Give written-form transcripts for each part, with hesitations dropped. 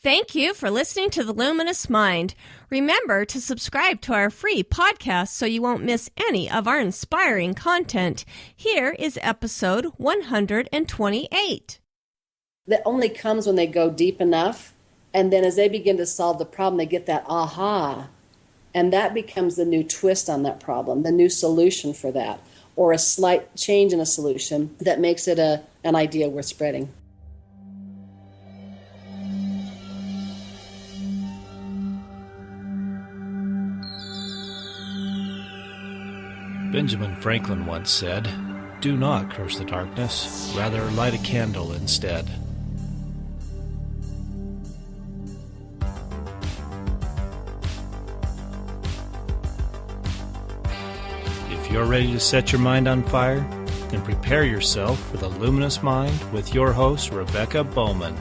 Thank you for listening to The Luminous Mind. Remember to subscribe to our free podcast so you won't miss any of our inspiring content. Here is episode 128. That only comes when they go deep enough, and then as they begin to solve the problem, they get that aha, and that becomes the new twist on that problem, the new solution for that, or a slight change in a solution that makes it an idea worth spreading. Benjamin Franklin once said, "Do not curse the darkness, rather light a candle instead." If you're ready to set your mind on fire, then prepare yourself for the Luminous Mind with your host, Rebecca Bowman.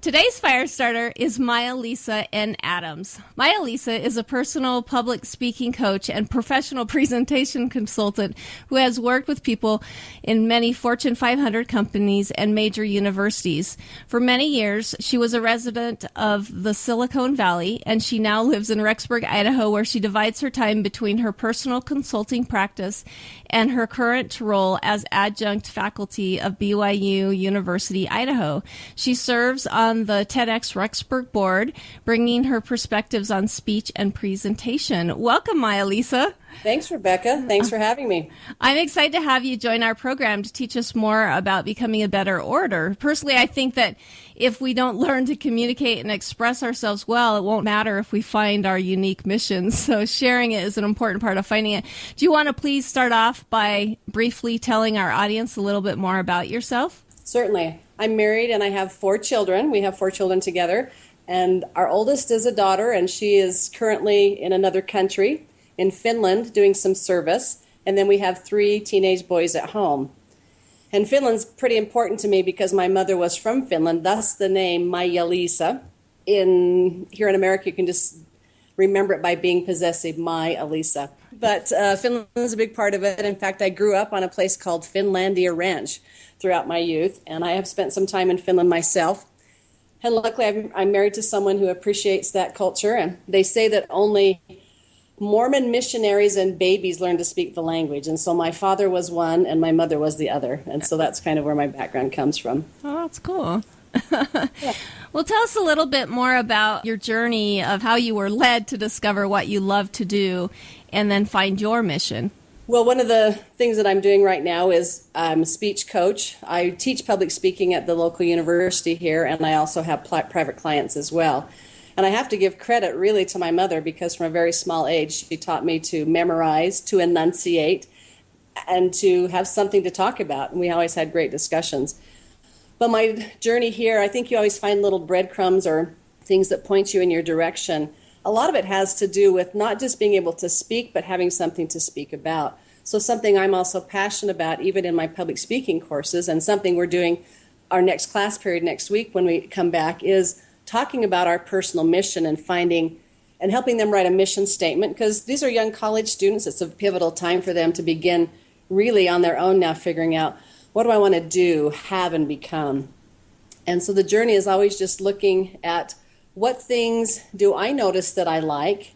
Today's fire starter is Maija-Liisa N. Maija-Liisa is a personal public speaking coach and professional presentation consultant who has worked with people in many Fortune 500 companies and major universities. For many years, she was a resident of the Silicon Valley, and she now lives in Rexburg, Idaho, where she divides her time between her personal consulting practice and her current role as adjunct faculty of BYU University, Idaho. She serves on the TEDx Rexburg board, bringing her perspectives on speech and presentation. Welcome, Maija-Liisa. Thanks, Rebecca. Thanks for having me. I'm excited to have you join our program to teach us more about becoming a better orator. Personally, I think that if we don't learn to communicate and express ourselves well, it won't matter if we find our unique missions. So sharing it is an important part of finding it. Do you want to please start off by briefly telling our audience a little bit more about yourself? Certainly. I'm married and I have 4 children. We have 4 children together. And our oldest is a daughter, and she is currently in another country, in Finland, doing some service. And then we have 3 teenage boys at home. And Finland's pretty important to me because my mother was from Finland, thus the name Maija-Liisa. Here in America, you can just remember it by being possessive, Maija-Liisa. But Finland is a big part of it. In fact, I grew up on a place called Finlandia Ranch throughout my youth, and I have spent some time in Finland myself. And luckily, I'm married to someone who appreciates that culture, and they say that only Mormon missionaries and babies learn to speak the language, and so my father was one, and my mother was the other, and so that's kind of where my background comes from. Oh, that's cool. Yeah. Well, tell us a little bit more about your journey of how you were led to discover what you love to do and then find your mission. Well, one of the things that I'm doing right now is I'm a speech coach. I teach public speaking at the local university here, and I also have private clients as well. And I have to give credit really to my mother because from a very small age, she taught me to memorize, to enunciate, and to have something to talk about. And we always had great discussions. But my journey here, I think you always find little breadcrumbs or things that point you in your direction. A lot of it has to do with not just being able to speak, but having something to speak about. So something I'm also passionate about, even in my public speaking courses, and something we're doing our next class period next week when we come back, is talking about our personal mission and finding and helping them write a mission statement, because these are young college students. It's a pivotal time for them to begin really on their own now figuring out, what do I want to do, have, and become? And so the journey is always just looking at what things do I notice that I like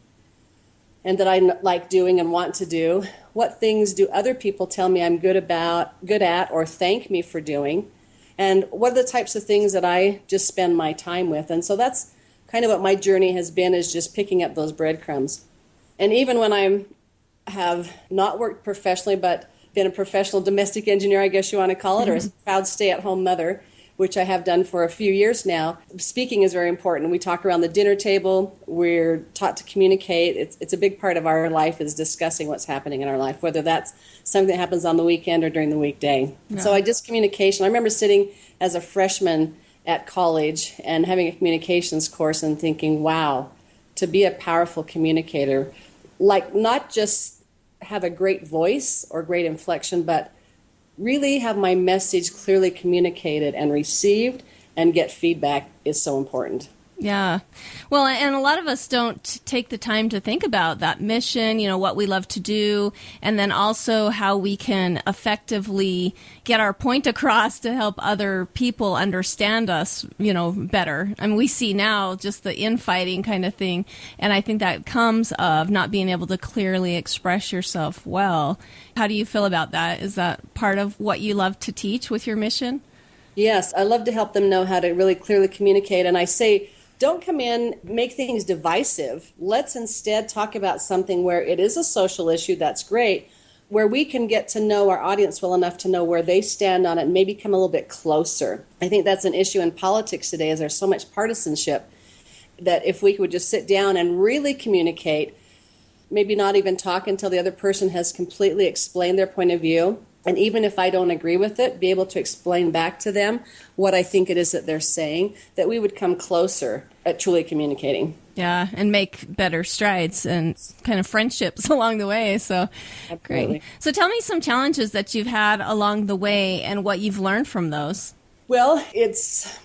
and that I like doing and want to do? What things do other people tell me I'm good at, or thank me for doing? And what are the types of things that I just spend my time with? And so that's kind of what my journey has been, is just picking up those breadcrumbs. And even when I have not worked professionally, but been a professional domestic engineer, I guess you want to call it, or a proud stay-at-home mother, which I have done for a few years now, speaking is very important. We talk around the dinner table. We're taught to communicate. It's a big part of our life, is discussing what's happening in our life, whether that's something that happens on the weekend or during the weekday. Yeah. So communication. I remember sitting as a freshman at college and having a communications course and thinking, wow, to be a powerful communicator, like not just have a great voice or great inflection, but really have my message clearly communicated and received and get feedback is so important. Yeah. Well, and a lot of us don't take the time to think about that mission, what we love to do, and then also how we can effectively get our point across to help other people understand us, better. I mean, we see now just the infighting kind of thing, and I think that comes of not being able to clearly express yourself well. How do you feel about that? Is that part of what you love to teach with your mission? Yes, I love to help them know how to really clearly communicate, and I say, don't come in, make things divisive. Let's instead talk about something where it is a social issue, that's great, where we can get to know our audience well enough to know where they stand on it and maybe come a little bit closer. I think that's an issue in politics today, is there's so much partisanship that if we would just sit down and really communicate, maybe not even talk until the other person has completely explained their point of view. And even if I don't agree with it, be able to explain back to them what I think it is that they're saying, that we would come closer at truly communicating. Yeah, and make better strides and kind of friendships along the way. So Absolutely. Great. So tell me some challenges that you've had along the way and what you've learned from those. Well, it's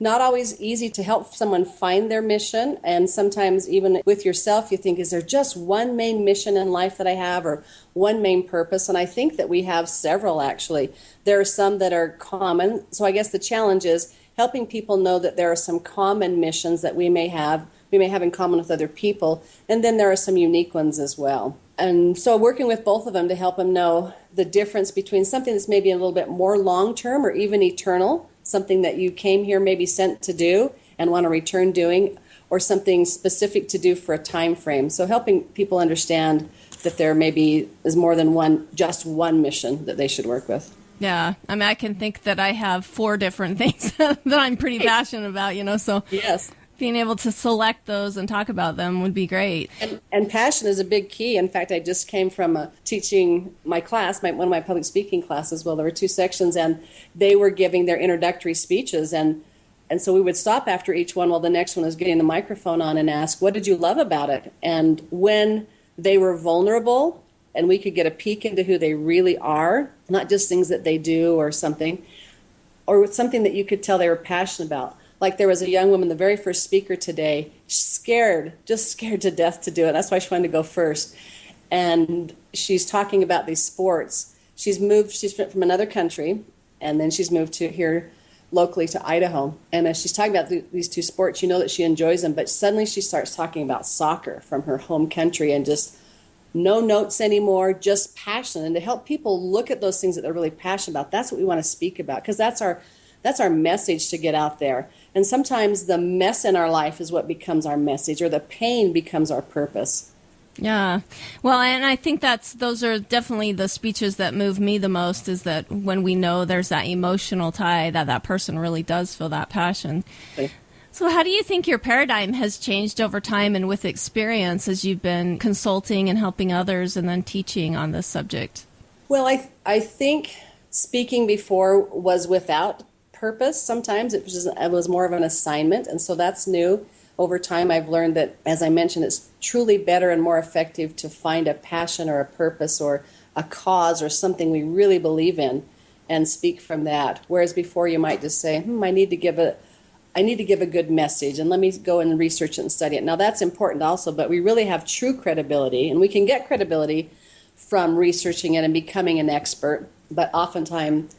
not always easy to help someone find their mission. And sometimes even with yourself, you think, is there just one main mission in life that I have, or one main purpose? And I think that we have several, actually. There are some that are common. So I guess the challenge is helping people know that there are some common missions that we may have in common with other people. And then there are some unique ones as well. And so working with both of them to help them know the difference between something that's maybe a little bit more long-term or even eternal, something that you came here maybe sent to do and want to return doing, or something specific to do for a time frame. So helping people understand that there maybe is more than just one mission that they should work with. Yeah, I mean, I can think that I have 4 different things that I'm pretty passionate about, so yes, being able to select those and talk about them would be great. And passion is a big key. In fact, I just came from teaching my class, one of my public speaking classes. Well, there were 2 sections, and they were giving their introductory speeches. And so we would stop after each one while the next one was getting the microphone on and ask, what did you love about it? And when they were vulnerable and we could get a peek into who they really are, not just things that they do or something that you could tell they were passionate about. Like there was a young woman, the very first speaker today, just scared to death to do it. That's why she wanted to go first. And she's talking about these sports. She's from another country, and then she's moved to here locally to Idaho. And as she's talking about these 2 sports, you know that she enjoys them, but suddenly she starts talking about soccer from her home country and just no notes anymore, just passion. And to help people look at those things that they're really passionate about, that's what we want to speak about, because that's our message to get out there. And sometimes the mess in our life is what becomes our message, or the pain becomes our purpose. Yeah. Well, and I think those are definitely the speeches that move me the most, is that when we know there's that emotional tie, that person really does feel that passion. Okay. So how do you think your paradigm has changed over time and with experience as you've been consulting and helping others and then teaching on this subject? Well, I think speaking before was without purpose. Sometimes it was more of an assignment, and so that's new. Over time, I've learned that, as I mentioned, it's truly better and more effective to find a passion or a purpose or a cause or something we really believe in and speak from that. Whereas before, you might just say, I need to give a good message, and let me go and research it and study it. Now, that's important also, but we really have true credibility, and we can get credibility from researching it and becoming an expert, but oftentimes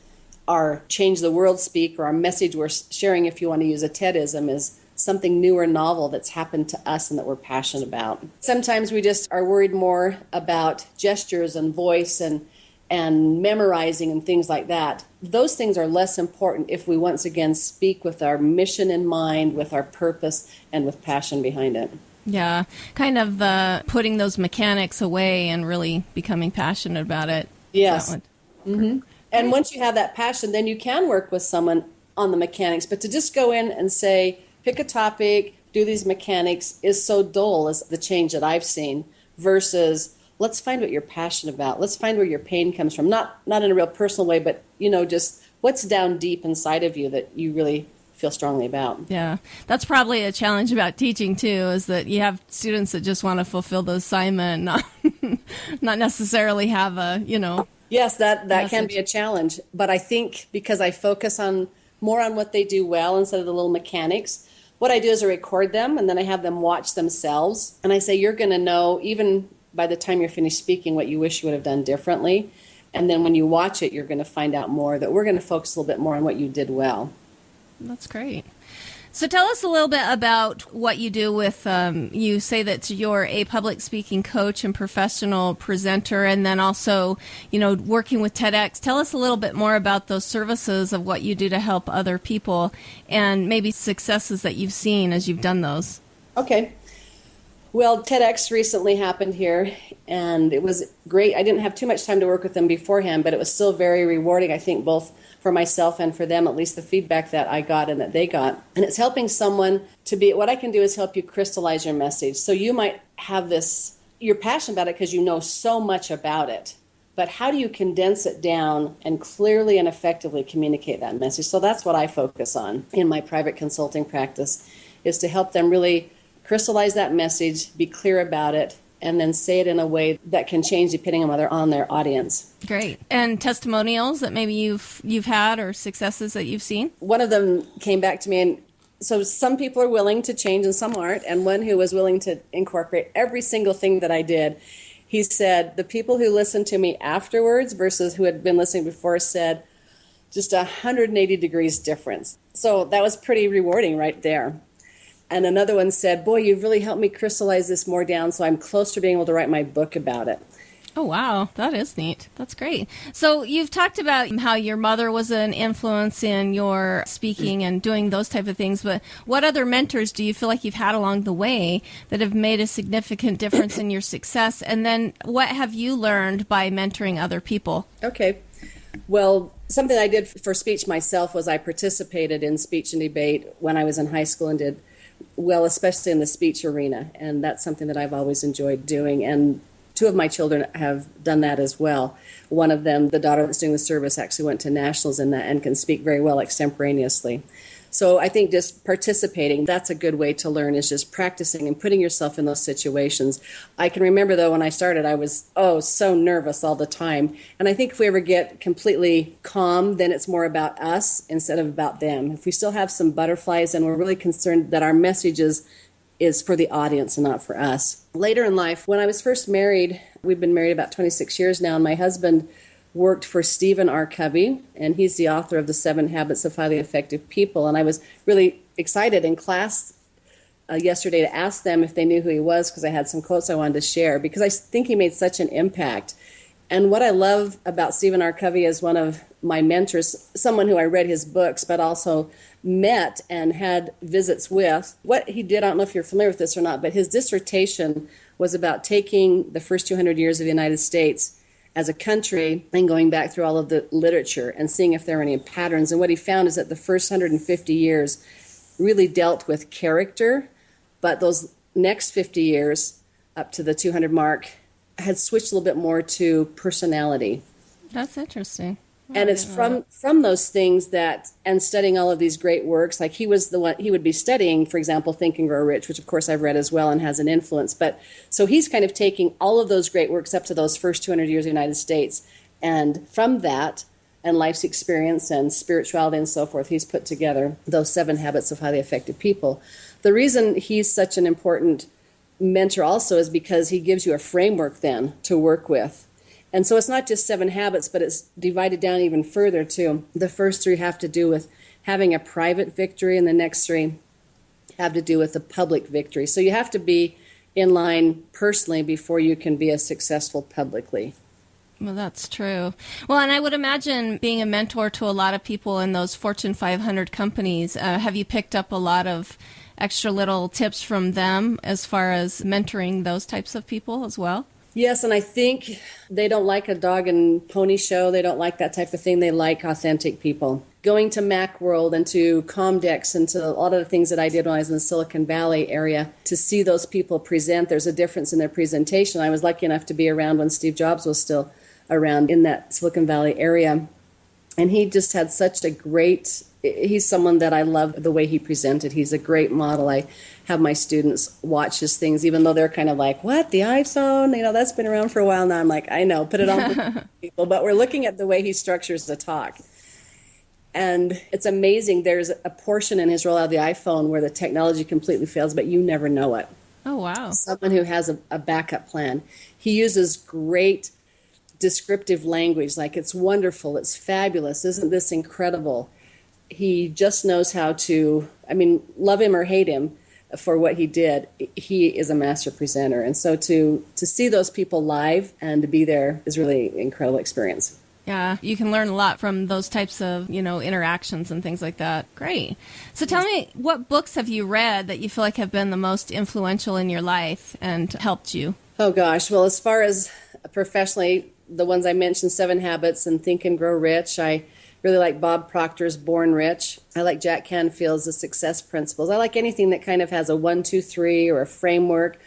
our change the world speak, or our message we're sharing, if you want to use a TEDism, is something new or novel that's happened to us and that we're passionate about. Sometimes we just are worried more about gestures and voice and memorizing and things like that. Those things are less important if we once again speak with our mission in mind, with our purpose, and with passion behind it. Yeah, kind of putting those mechanics away and really becoming passionate about it. Yes. Mm-hmm. And once you have that passion, then you can work with someone on the mechanics. But to just go in and say, pick a topic, do these mechanics, is so dull, as the change that I've seen, versus let's find what you're passionate about. Let's find where your pain comes from. Not in a real personal way, but, just what's down deep inside of you that you really feel strongly about. Yeah. That's probably a challenge about teaching, too, is that you have students that just want to fulfill the assignment, not necessarily have a, Yes, that can be a challenge. But I think because I focus more on what they do well instead of the little mechanics, what I do is I record them, and then I have them watch themselves. And I say, you're going to know, even by the time you're finished speaking, what you wish you would have done differently. And then when you watch it, you're going to find out more, that we're going to focus a little bit more on what you did well. That's great. So tell us a little bit about what you do with, you say that you're a public speaking coach and professional presenter, and then also, working with TEDx. Tell us a little bit more about those services of what you do to help other people and maybe successes that you've seen as you've done those. Okay. Well, TEDx recently happened here, and it was great. I didn't have too much time to work with them beforehand, but it was still very rewarding, I think, both for myself and for them, at least the feedback that I got and that they got. And it's helping someone to be, what I can do is help you crystallize your message. So you might have this, you're passionate about it because you know so much about it, but how do you condense it down and clearly and effectively communicate that message? So that's what I focus on in my private consulting practice, is to help them really crystallize that message, be clear about it, and then say it in a way that can change depending on whether on their audience. Great. And testimonials that maybe you've had, or successes that you've seen? One of them came back to me, and so some people are willing to change and some aren't, and one who was willing to incorporate every single thing that I did. He said the people who listened to me afterwards versus who had been listening before said just 180 degrees difference. So that was pretty rewarding right there. And another one said, boy, you've really helped me crystallize this more down, so I'm close to being able to write my book about it. Oh, wow. That is neat. That's great. So you've talked about how your mother was an influence in your speaking and doing those type of things, but what other mentors do you feel like you've had along the way that have made a significant difference in your success? And then what have you learned by mentoring other people? Okay. Well, something I did for speech myself was I participated in speech and debate when I was in high school and did well, especially in the speech arena. And that's something that I've always enjoyed doing. And two of my children have done that as well. One of them, the daughter that's doing the service, actually went to nationals in that and can speak very well extemporaneously. So I think just participating, that's a good way to learn, is just practicing and putting yourself in those situations. I can remember, though, when I started, I was, so nervous all the time. And I think if we ever get completely calm, then it's more about us instead of about them. If we still have some butterflies and we're really concerned that our message is for the audience and not for us. Later in life, when I was first married, we've been married about 26 years now, and my husband worked for Stephen R. Covey, and he's the author of The 7 Habits of Highly Effective People. And I was really excited in class yesterday to ask them if they knew who he was, because I had some quotes I wanted to share, because I think he made such an impact. And what I love about Stephen R. Covey is one of my mentors, someone who I read his books, but also met and had visits with. What he did, I don't know if you're familiar with this or not, but his dissertation was about taking the first 200 years of the United States as a country and going back through all of the literature and seeing if there were any patterns. And what he found is that the first 150 years really dealt with character, but those next 50 years up to the 200 mark had switched a little bit more to personality. That's interesting. And it's from those things that, and studying all of these great works, like he was the one, he would be studying, for example, Think and Grow Rich, which of course I've read as well and has an influence. But so he's kind of taking all of those great works up to those first 200 years of the United States. And from that and life's experience and spirituality and so forth, he's put together those 7 habits of highly effective people. The reason he's such an important mentor also is because he gives you a framework then to work with. And so it's not just 7 habits, but it's divided down even further too. The first 3 have to do with having a private victory, and the next 3 have to do with the public victory. So you have to be in line personally before you can be as successful publicly. Well, that's true. Well, and I would imagine being a mentor to a lot of people in those Fortune 500 companies, have you picked up a lot of extra little tips from them as far as mentoring those types of people as well? Yes, and I think they don't like a dog and pony show. They don't like that type of thing. They like authentic people. Going to Macworld and to Comdex and to a lot of the things that I did when I was in the Silicon Valley area, to see those people present, there's a difference in their presentation. I was lucky enough to be around when Steve Jobs was still around in that Silicon Valley area. And he just had such a great, he's someone that I love the way he presented. He's a great model. I have my students watch his things, even though they're kind of like, what, the iPhone? That's been around for a while now. I'm like, I know, put it on for people. But we're looking at the way he structures the talk. And it's amazing. There's a portion in his rollout of the iPhone where the technology completely fails, but you never know it. Oh, wow. Someone who has a backup plan. He uses great descriptive language, like it's wonderful, it's fabulous, isn't this incredible? He just knows how to, love him or hate him for what he did. He is a master presenter. And so to see those people live and to be there is really an incredible experience. Yeah, you can learn a lot from those types of, interactions and things like that. Great. So tell me, what books have you read that you feel like have been the most influential in your life and helped you? Oh, gosh. Well, as far as professionally, the ones I mentioned, 7 Habits and Think and Grow Rich, I really like Bob Proctor's Born Rich. I like Jack Canfield's The Success Principles. I like anything that kind of has a 1, 2, 3 or a framework,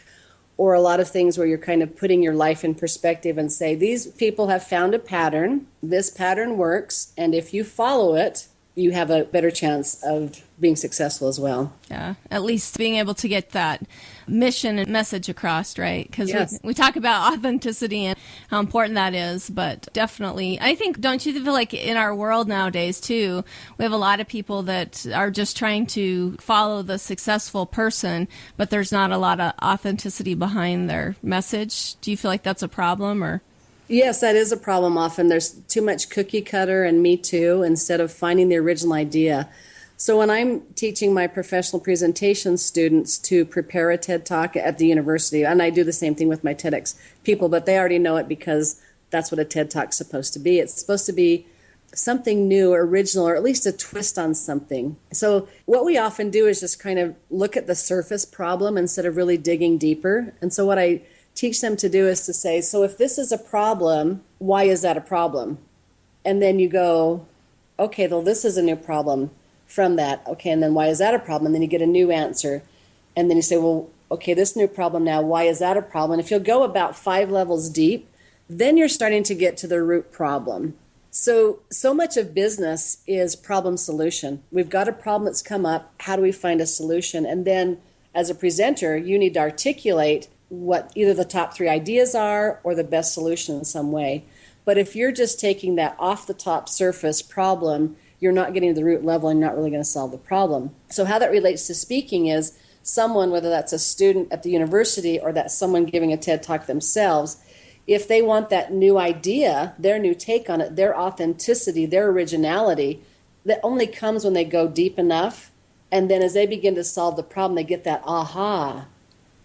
or a lot of things where you're kind of putting your life in perspective and say, these people have found a pattern, this pattern works, and if you follow it, you have a better chance of being successful as well. Yeah, at least being able to get that mission and message across, right? Because yes. we talk about authenticity and how important that is, but definitely, I think, don't you feel like in our world nowadays, too, we have a lot of people that are just trying to follow the successful person, but there's not a lot of authenticity behind their message. Do you feel like that's a problem, or? Yes, that is a problem often. There's too much cookie cutter and me too instead of finding the original idea. So when I'm teaching my professional presentation students to prepare a TED Talk at the university, and I do the same thing with my TEDx people, but they already know it because that's what a TED Talk's supposed to be. It's supposed to be something new, original, or at least a twist on something. So what we often do is just kind of look at the surface problem instead of really digging deeper. And so what I teach them to do is to say, so if this is a problem, why is that a problem? And then you go, okay, well, this is a new problem from that. Okay, and then why is that a problem? And then you get a new answer. And then you say, well, okay, this new problem now, why is that a problem? And if you'll go about 5 levels deep, then you're starting to get to the root problem. So much of business is problem solution. We've got a problem that's come up. How do we find a solution? And then as a presenter, you need to articulate what either the top 3 ideas are or the best solution in some way. But if you're just taking that off the top surface problem, you're not getting to the root level and you're not really going to solve the problem. So how that relates to speaking is someone, whether that's a student at the university or that's someone giving a TED Talk themselves, if they want that new idea, their new take on it, their authenticity, their originality, that only comes when they go deep enough. And then as they begin to solve the problem, they get that aha.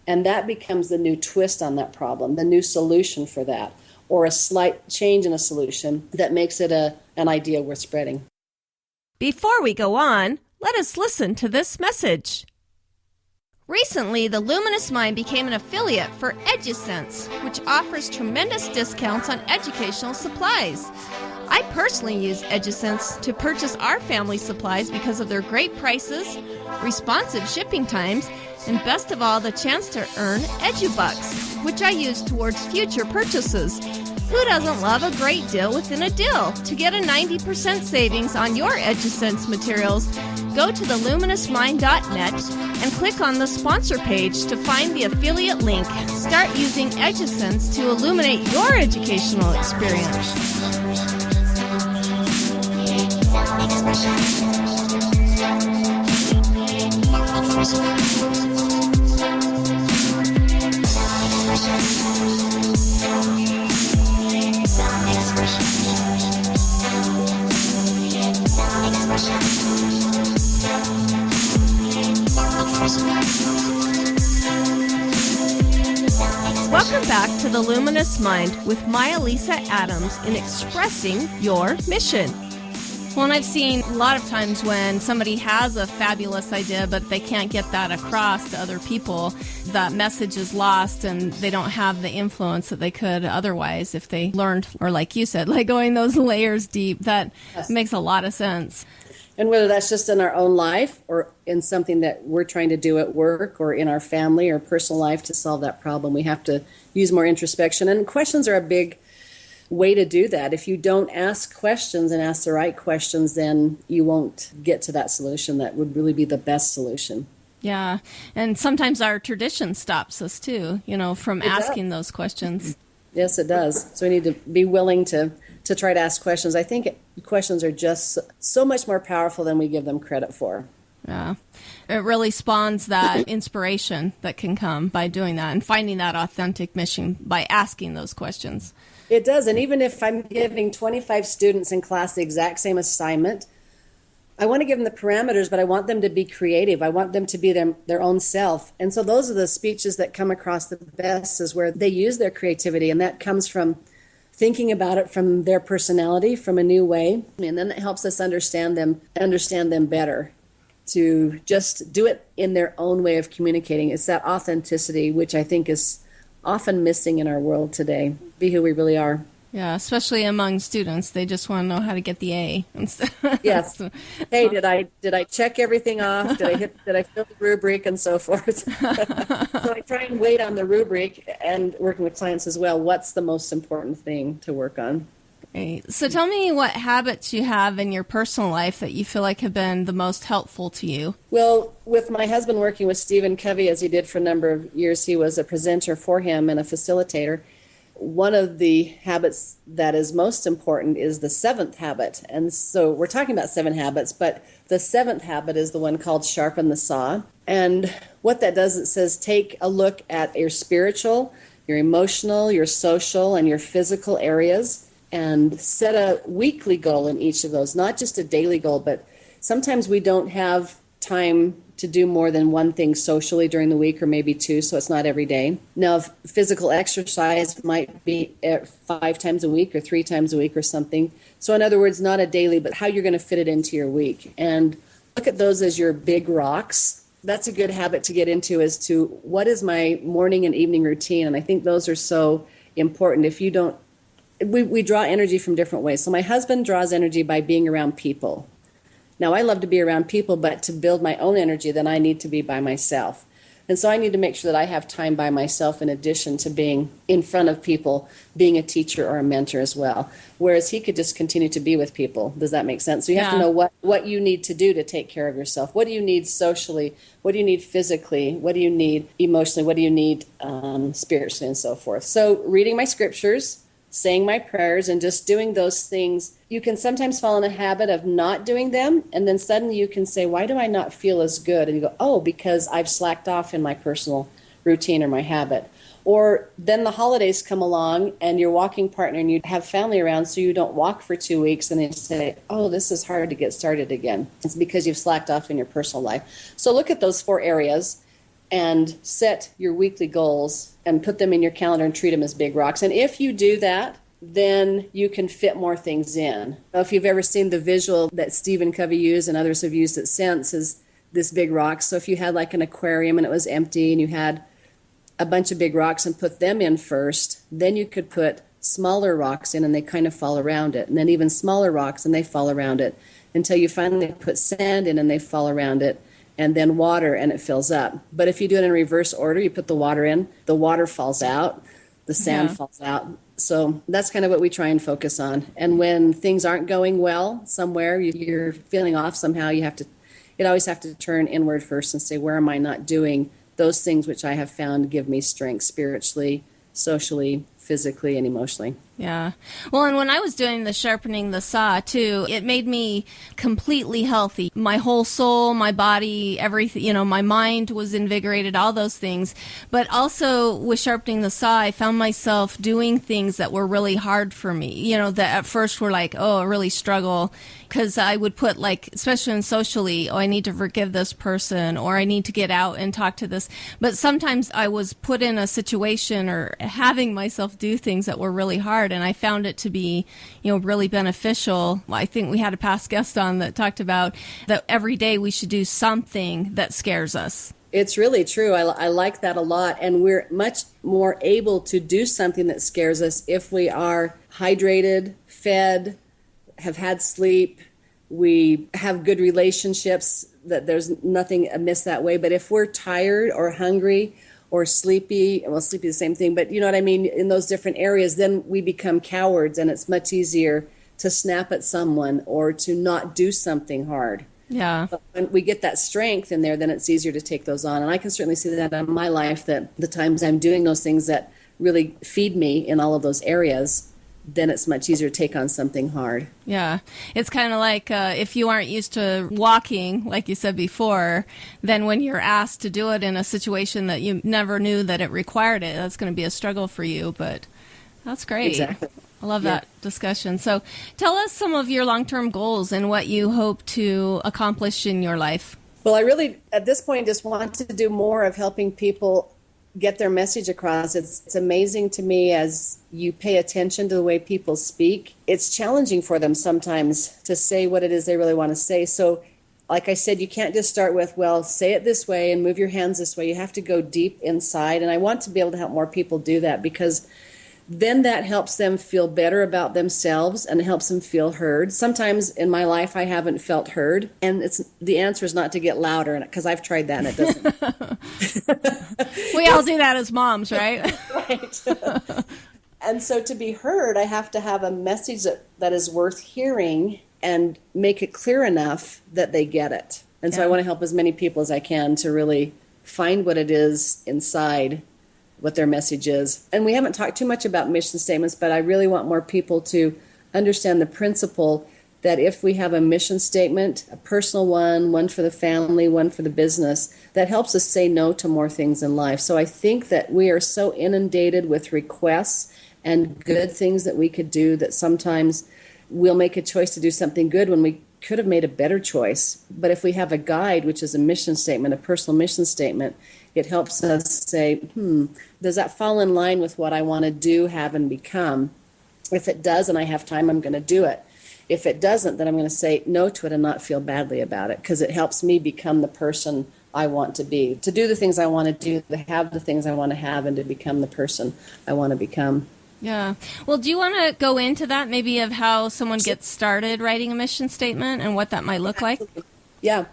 And that becomes the new twist on that problem, the new solution for that, or a slight change in a solution that makes it an idea worth spreading. Before we go on, let us listen to this message. Recently, the Luminous Mind became an affiliate for EduSense, which offers tremendous discounts on educational supplies. I personally use EduSense to purchase our family supplies because of their great prices, responsive shipping times, and best of all, the chance to earn EduBucks, which I use towards future purchases. Who doesn't love a great deal within a deal? To get a 90% savings on your EduSense materials, go to theluminousmind.net and click on the sponsor page to find the affiliate link. Start using EduSense to illuminate your educational experience. Welcome back to The Luminous Mind with Maija-Liisa Adams in expressing your mission. Well, and I've seen a lot of times when somebody has a fabulous idea, but they can't get that across to other people, that message is lost and they don't have the influence that they could otherwise if they learned, or like you said, like going those layers deep. That makes a lot of sense. And whether that's just in our own life or in something that we're trying to do at work or in our family or personal life to solve that problem, we have to use more introspection. And questions are a big way to do that. If you don't ask questions and ask the right questions, then you won't get to that solution that would really be the best solution. Yeah. And sometimes our tradition stops us too, from asking those questions. Yes, it does. So we need to be willing to to try to ask questions. I think questions are just so much more powerful than we give them credit for. Yeah. It really spawns that inspiration that can come by doing that and finding that authentic mission by asking those questions. It does. And even if I'm giving 25 students in class the exact same assignment, I want to give them the parameters, but I want them to be creative. I want them to be their own self. And so those are the speeches that come across the best, is where they use their creativity. And that comes from thinking about it from their personality, from a new way. And then it helps us understand them better, to just do it in their own way of communicating. It's that authenticity, which I think is often missing in our world today. Be who we really are. Yeah, especially among students. They just want to know how to get the A. Yes. Hey, did I check everything off? Did I fill the rubric and so forth? So I try and wait on the rubric, and working with clients as well. What's the most important thing to work on? Great. So tell me what habits you have in your personal life that you feel like have been the most helpful to you. Well, with my husband working with Stephen Covey, as he did for a number of years, he was a presenter for him and a facilitator. One of the habits that is most important is the 7th habit. And so we're talking about 7 habits, but the 7th habit is the one called sharpen the saw. And what that does, it says take a look at your spiritual, your emotional, your social, and your physical areas, and set a weekly goal in each of those, not just a daily goal, but sometimes we don't have time to do more than one thing socially during the week, or maybe 2, so it's not every day. Now, physical exercise might be 5 times a week or 3 times a week or something. So in other words, not a daily, but how you're going to fit it into your week. And look at those as your big rocks. That's a good habit to get into, as to what is my morning and evening routine. And I think those are so important. If you don't, we draw energy from different ways. So my husband draws energy by being around people. Now, I love to be around people, but to build my own energy, then I need to be by myself. And so I need to make sure that I have time by myself in addition to being in front of people, being a teacher or a mentor as well. Whereas he could just continue to be with people. Does that make sense? So you have to know what you need to do to take care of yourself. What do you need socially? What do you need physically? What do you need emotionally? What do you need spiritually, and so forth? So reading my scriptures, saying my prayers, and just doing those things. You can sometimes fall in a habit of not doing them, and then suddenly you can say, why do I not feel as good? And you go, oh, because I've slacked off in my personal routine or my habit. Or then the holidays come along and your walking partner and you have family around, so you don't walk for 2 weeks, and they say, oh, this is hard to get started again. It's because you've slacked off in your personal life. So look at those 4 areas and set your weekly goals and put them in your calendar and treat them as big rocks. And if you do that, then you can fit more things in. If you've ever seen the visual that Stephen Covey used and others have used it since, is this big rock. So if you had like an aquarium and it was empty and you had a bunch of big rocks and put them in first, then you could put smaller rocks in and they kind of fall around it. And then even smaller rocks and they fall around it, until you finally put sand in and they fall around it, and then water and it fills up. But if you do it in reverse order, you put the water in, the water falls out, the sand falls out. So that's kind of what we try and focus on. And when things aren't going well somewhere, you're feeling off somehow, you always have to turn inward first and say, where am I not doing those things which I have found give me strength spiritually, socially, physically, and emotionally. Yeah. Well, and when I was doing the sharpening the saw, too, it made me completely healthy. My whole soul, my body, everything, my mind was invigorated, all those things. But also with sharpening the saw, I found myself doing things that were really hard for me, that at first were like, oh, I really struggle. Because I would put, especially in socially, I need to forgive this person, or I need to get out and talk to this. But sometimes I was put in a situation or having myself do things that were really hard, and I found it to be, really beneficial. I think we had a past guest on that talked about that every day we should do something that scares us. It's really true. I like that a lot. And we're much more able to do something that scares us if we are hydrated, fed, have had sleep, we have good relationships, that there's nothing amiss that way. But if we're tired or hungry or sleepy, well, sleepy is the same thing, but you know what I mean, in those different areas, then we become cowards, and it's much easier to snap at someone or to not do something hard. Yeah. But when we get that strength in there, then it's easier to take those on. And I can certainly see that in my life, that the times I'm doing those things that really feed me in all of those areas, then it's much easier to take on something hard. Yeah. It's kind of like if you aren't used to walking, like you said before, then when you're asked to do it in a situation that you never knew that it required it, that's going to be a struggle for you. But that's great. Exactly. I love that discussion. So tell us some of your long-term goals and what you hope to accomplish in your life. Well, I really, at this point, just want to do more of helping people get their message across. It's amazing to me as you pay attention to the way people speak. It's challenging for them sometimes to say what it is they really want to say. So, like I said, you can't just start with, well, say it this way and move your hands this way. You have to go deep inside. And I want to be able to help more people do that, because then that helps them feel better about themselves and it helps them feel heard. Sometimes in my life I haven't felt heard, and the answer is not to get louder, because I've tried that and it doesn't. We all do that as moms, right? Right. And so to be heard, I have to have a message that is worth hearing and make it clear enough that they get it. And so I want to help as many people as I can to really find what it is inside, what their message is. And we haven't talked too much about mission statements, but I really want more people to understand the principle that if we have a mission statement, a personal one for the family, one for the business, that helps us say no to more things in life. So I think that we are so inundated with requests and good things that we could do that sometimes we'll make a choice to do something good when we could have made a better choice. But if we have a guide, which is a mission statement, a personal mission statement, it helps us say, does that fall in line with what I want to do, have, and become? If it does and I have time, I'm going to do it. If it doesn't, then I'm going to say no to it and not feel badly about it, because it helps me become the person I want to be, to do the things I want to do, to have the things I want to have, and to become the person I want to become. Yeah. Well, do you want to go into that, maybe of how someone gets started writing a mission statement and what that might look like? Yeah.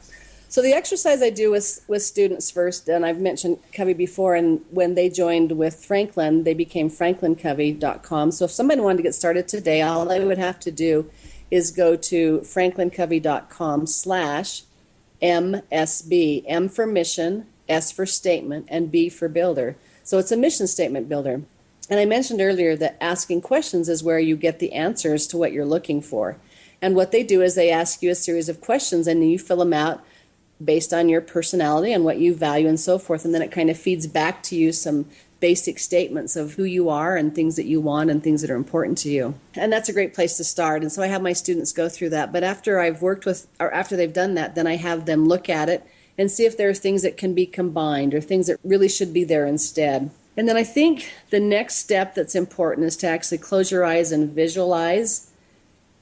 So the exercise I do with students first, and I've mentioned Covey before, and when they joined with Franklin, they became franklincovey.com. So if somebody wanted to get started today, all they would have to do is go to franklincovey.com/MSB, M for mission, S for statement, and B for builder. So it's a mission statement builder. And I mentioned earlier that asking questions is where you get the answers to what you're looking for. And what they do is they ask you a series of questions, and you fill them out based on your personality and what you value and so forth. And then it kind of feeds back to you some basic statements of who you are and things that you want and things that are important to you. And that's a great place to start. And so I have my students go through that. But after I've worked with, or after they've done that, then I have them look at it and see if there are things that can be combined or things that really should be there instead. And then I think the next step that's important is to actually close your eyes and visualize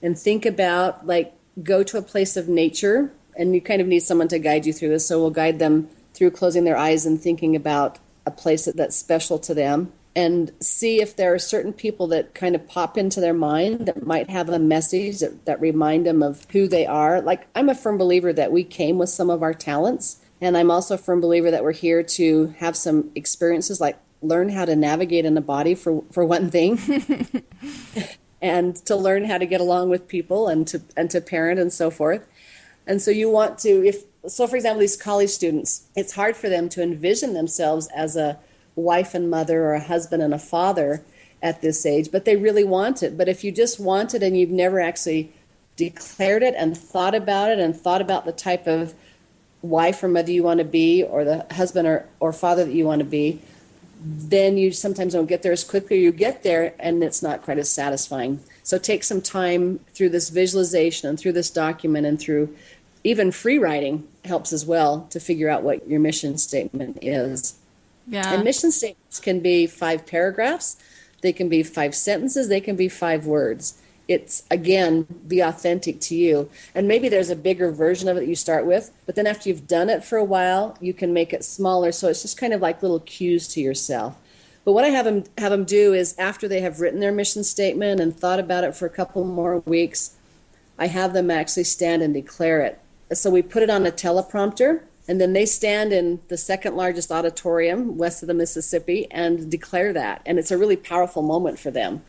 and think about, like, go to a place of nature. And you kind of need someone to guide you through this. So we'll guide them through closing their eyes and thinking about a place that's special to them, and see if there are certain people that kind of pop into their mind that might have a message that remind them of who they are. Like, I'm a firm believer that we came with some of our talents. And I'm also a firm believer that we're here to have some experiences, like learn how to navigate in a body for one thing. And to learn how to get along with people and to parent and so forth. And so you want to, for example, these college students, it's hard for them to envision themselves as a wife and mother or a husband and a father at this age, but they really want it. But if you just want it and you've never actually declared it and thought about it and thought about the type of wife or mother you want to be, or the husband or father that you want to be, then you sometimes don't get there as quickly. You get there and it's not quite as satisfying. So take some time through this visualization and through this document and through even free writing helps as well to figure out what your mission statement is. Yeah. And mission statements can be 5 paragraphs. They can be 5 sentences. They can be 5 words. It's, again, be authentic to you. And maybe there's a bigger version of it that you start with, but then after you've done it for a while, you can make it smaller. So it's just kind of like little cues to yourself. But what I have them do is, after they have written their mission statement and thought about it for a couple more weeks, I have them actually stand and declare it. So we put it on a teleprompter, and then they stand in the second largest auditorium west of the Mississippi and declare that. And it's a really powerful moment for them.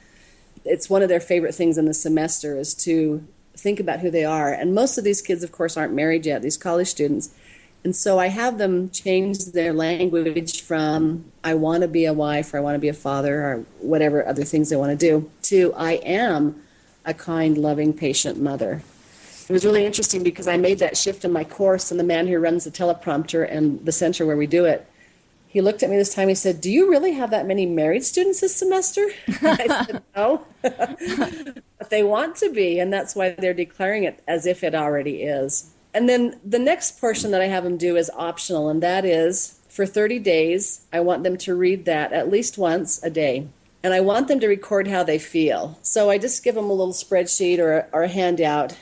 It's one of their favorite things in the semester is to think about who they are. And most of these kids, of course, aren't married yet, these college students. And so I have them change their language from I want to be a wife or I want to be a father or whatever other things they want to do to I am a kind, loving, patient mother. It was really interesting because I made that shift in my course, and the man who runs the teleprompter and the center where we do it, he looked at me this time, he said, "Do you really have that many married students this semester?" I said, "No." But they want to be, and that's why they're declaring it as if it already is. And then the next portion that I have them do is optional, and that is for 30 days, I want them to read that at least once a day. And I want them to record how they feel. So I just give them a little spreadsheet or a handout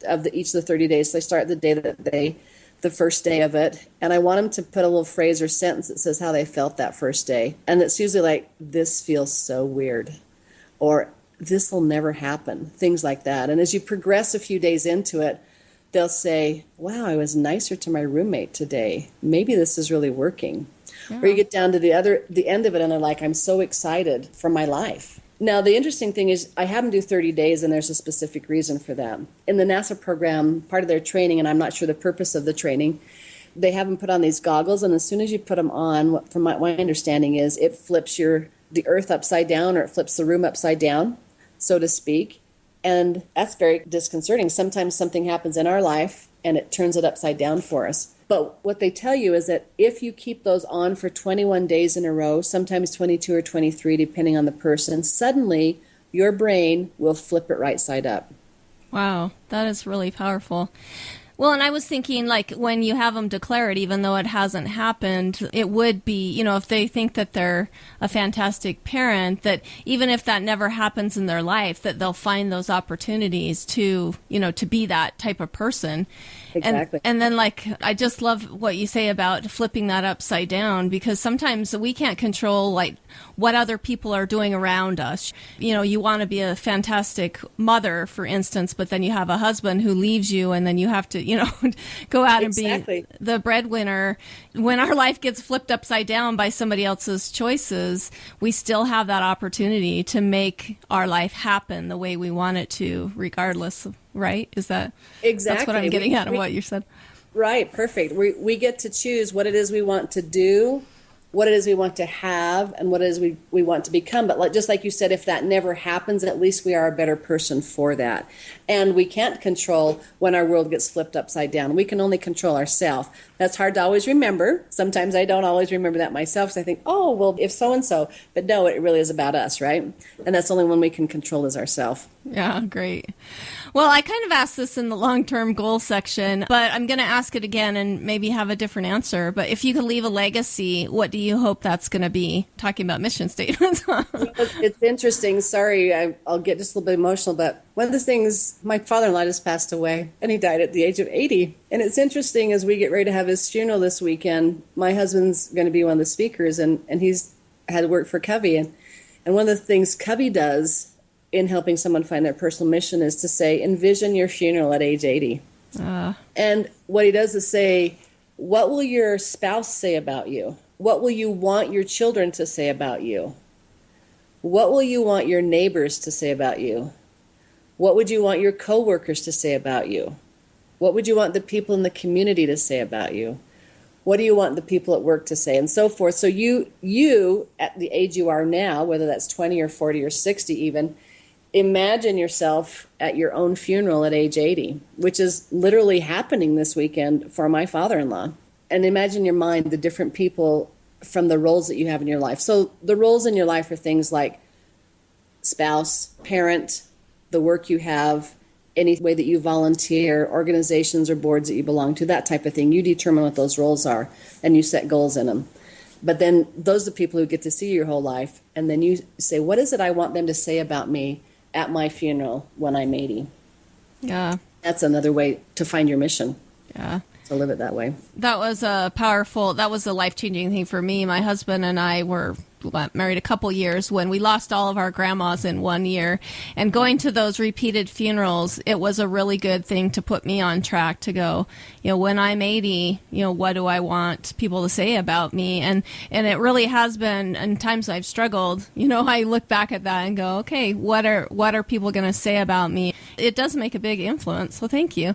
of each of the 30 days. So they start the first day of it. And I want them to put a little phrase or sentence that says how they felt that first day. And it's usually like, "This feels so weird," or "This will never happen," things like that. And as you progress a few days into it, they'll say, "Wow, I was nicer to my roommate today. Maybe this is really working." Yeah. Or you get down to the end of it and they're like, "I'm so excited for my life." Now, the interesting thing is I have them do 30 days, and there's a specific reason for that. In the NASA program, part of their training, and I'm not sure the purpose of the training, they have them put on these goggles, and as soon as you put them on, from my understanding is it flips the earth upside down, or it flips the room upside down, so to speak. And that's very disconcerting. Sometimes something happens in our life, and it turns it upside down for us. But what they tell you is that if you keep those on for 21 days in a row, sometimes 22 or 23, depending on the person, suddenly your brain will flip it right side up. Wow, that is really powerful. Well, and I was thinking, like, when you have them declare it, even though it hasn't happened, it would be, if they think that they're a fantastic parent, that even if that never happens in their life, that they'll find those opportunities to, to be that type of person. Exactly. And then, like, I just love what you say about flipping that upside down, because sometimes we can't control, like, what other people are doing around us. You want to be a fantastic mother, for instance, but then you have a husband who leaves you, and then you have to, go out and be the breadwinner. When our life gets flipped upside down by somebody else's choices, we still have that opportunity to make our life happen the way we want it to, regardless of, right? Is that exactly? That's what I'm getting out of what you said. Right, perfect. We get to choose what it is we want to do, what it is we want to have, and what it is we want to become. But just like you said, if that never happens, at least we are a better person for that. And we can't control when our world gets flipped upside down. We can only control ourselves. That's hard to always remember. Sometimes I don't always remember that myself, because I think, oh, well, if so-and-so. But no, it really is about us, right? And that's the only one we can control is ourselves. Yeah, great. Well, I kind of asked this in the long-term goal section, but I'm going to ask it again and maybe have a different answer. But if you could leave a legacy, what do you hope that's going to be? Talking about mission statements. It's interesting. Sorry, I'll get just a little bit emotional, but one of the things, my father-in-law just passed away, and he died at the age of 80. And it's interesting, as we get ready to have his funeral this weekend, my husband's going to be one of the speakers, and he's had to work for Covey. And one of the things Covey does in helping someone find their personal mission is to say, envision your funeral at age 80. And what he does is say, what will your spouse say about you? What will you want your children to say about you? What will you want your neighbors to say about you? What would you want your coworkers to say about you? What would you want the people in the community to say about you? What do you want the people at work to say, and so forth? So you at the age you are now, whether that's 20 or 40 or 60 even, imagine yourself at your own funeral at age 80, which is literally happening this weekend for my father-in-law. And imagine in your mind the different people from the roles that you have in your life. So the roles in your life are things like spouse, parent, the work you have, any way that you volunteer, organizations or boards that you belong to, that type of thing. You determine what those roles are, and you set goals in them. But then those are the people who get to see you your whole life, and then you say, what is it I want them to say about me at my funeral when I'm 80? Yeah. That's another way to find your mission. Yeah. To live it that way. That was a life-changing thing for me. My husband and I were married a couple years when we lost all of our grandmas in 1 year. And going to those repeated funerals, it was a really good thing to put me on track to go, when I'm 80, what do I want people to say about me? And it really has been, in times I've struggled, I look back at that and go, okay, what are people going to say about me? It does make a big influence. So thank you.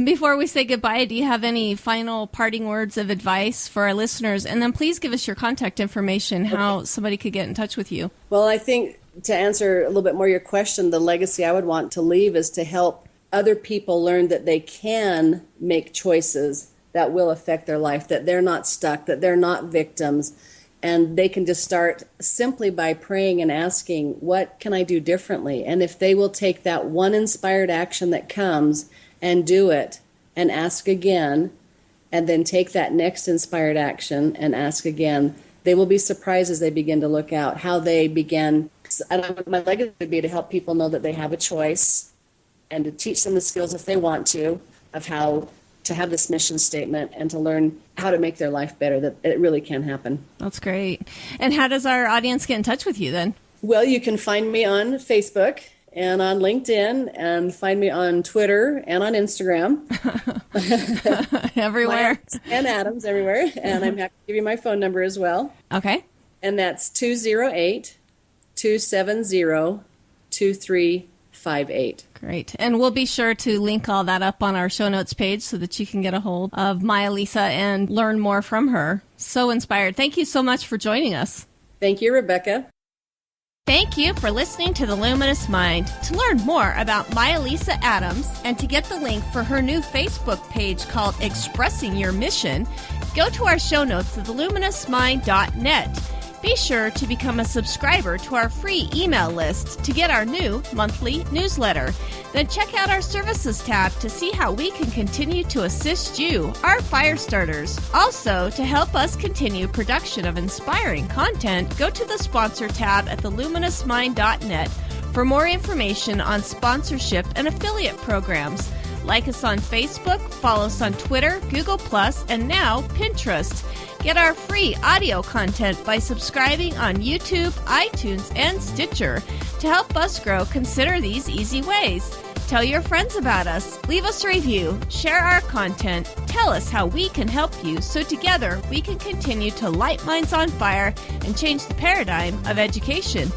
Before we say goodbye, do you have any final parting words of advice for our listeners? And then please give us your contact information, how somebody could get in touch with you. Well, I think to answer a little bit more your question, the legacy I would want to leave is to help other people learn that they can make choices that will affect their life, that they're not stuck, that they're not victims, and they can just start simply by praying and asking, what can I do differently? And if they will take that one inspired action that comes and do it and ask again, and then take that next inspired action and ask again, they will be surprised as they begin to look out how they begin. My legacy would be to help people know that they have a choice and to teach them the skills, if they want to, of how to have this mission statement and to learn how to make their life better, that it really can happen. That's great. And how does our audience get in touch with you then? Well, you can find me on Facebook and on LinkedIn, and find me on Twitter and on Instagram. Everywhere. And Adams everywhere. And I'm happy to give you my phone number as well. Okay. And that's 208-270-2358. Great. And we'll be sure to link all that up on our show notes page so that you can get a hold of Maija-Liisa and learn more from her. So inspired. Thank you so much for joining us. Thank you, Rebecca. Thank you for listening to The Luminous Mind. To learn more about Maija-Liisa Adams and to get the link for her new Facebook page called Expressing Your Mission, go to our show notes at theluminousmind.net. Be sure to become a subscriber to our free email list to get our new monthly newsletter. Then check out our services tab to see how we can continue to assist you, our fire starters. Also, to help us continue production of inspiring content, go to the sponsor tab at theluminousmind.net for more information on sponsorship and affiliate programs. Like us on Facebook, follow us on Twitter, Google+, and now Pinterest. Get our free audio content by subscribing on YouTube, iTunes, and Stitcher. To help us grow, consider these easy ways. Tell your friends about us, leave us a review, share our content, tell us how we can help you so together we can continue to light minds on fire and change the paradigm of education.